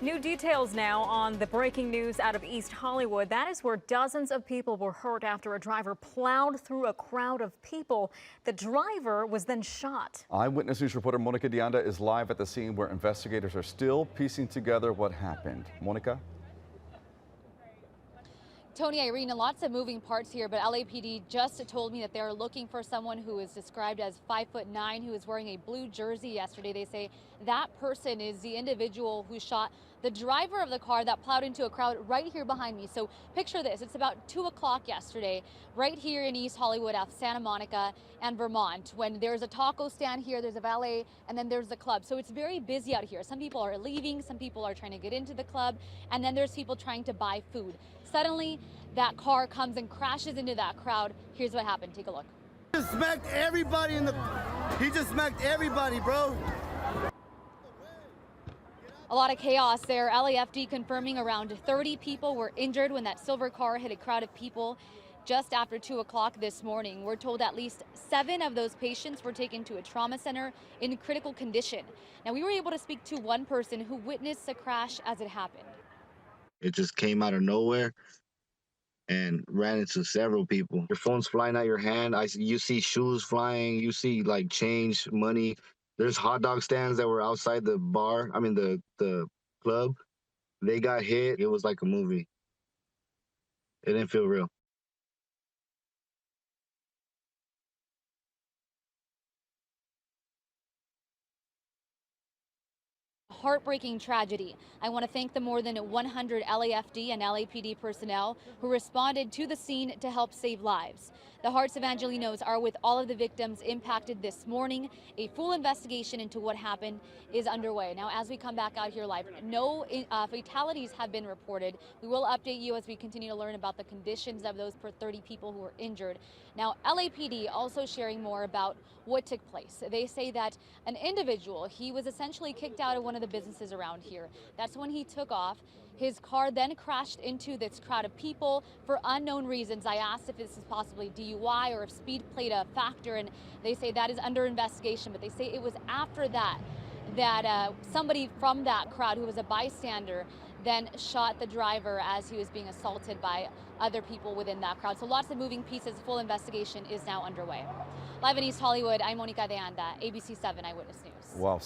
New details now on the breaking news out of East Hollywood. That is where dozens of people were hurt after a driver plowed through a crowd of people. The driver was then shot. Eyewitness News reporter Monica Deanda is live at the scene where investigators are still piecing together what happened. Monica? Tony, Irene, lots of moving parts here, but LAPD just told me that they're looking for someone who is described as 5'9", who is wearing a blue jersey yesterday. They say that person is the individual who shot the driver of the car that plowed into a crowd right here behind me. So picture this, it's about 2 o'clock yesterday, right here in East Hollywood off Santa Monica and Vermont, when there's a taco stand here, there's a valet, and then there's the club. So it's very busy out here. Some people are leaving, some people are trying to get into the club, and then there's people trying to buy food. Suddenly, that car comes and crashes into that crowd. Here's what happened. Take a look. He just smacked everybody He just smacked everybody, bro. A lot of chaos there. LAFD confirming around 30 people were injured when that silver car hit a crowd of people just after 2 o'clock this morning. We're told at least 7 of those patients were taken to a trauma center in critical condition. Now, we were able to speak to one person who witnessed the crash as it happened. It just came out of nowhere and ran into several people. Your phone's flying out your hand. You see shoes flying. You see like change, money. There's hot dog stands that were outside the bar. I mean the club. They got hit. It was like a movie. It didn't feel real. Heartbreaking tragedy. I want to thank the more than 100 LAFD and LAPD personnel who responded to the scene to help save lives. The Hearts of Angelenos are with all of the victims impacted this morning. A full investigation into what happened is underway. Now, as we come back out here live, no fatalities have been reported. We will update you as we continue to learn about the conditions of those 30 people who were injured. Now, LAPD also sharing more about what took place. They say that an individual, he was essentially kicked out of one of the businesses around here. That's when he took off. His car then crashed into this crowd of people for unknown reasons. I asked if this is possibly DUI or if speed played a factor, and they say that is under investigation. But they say it was after that somebody from that crowd who was a bystander then shot the driver as he was being assaulted by other people within that crowd. So lots of moving pieces. Full investigation is now underway. Live in East Hollywood, I'm Monica Deanda, ABC 7 Eyewitness News. Wow.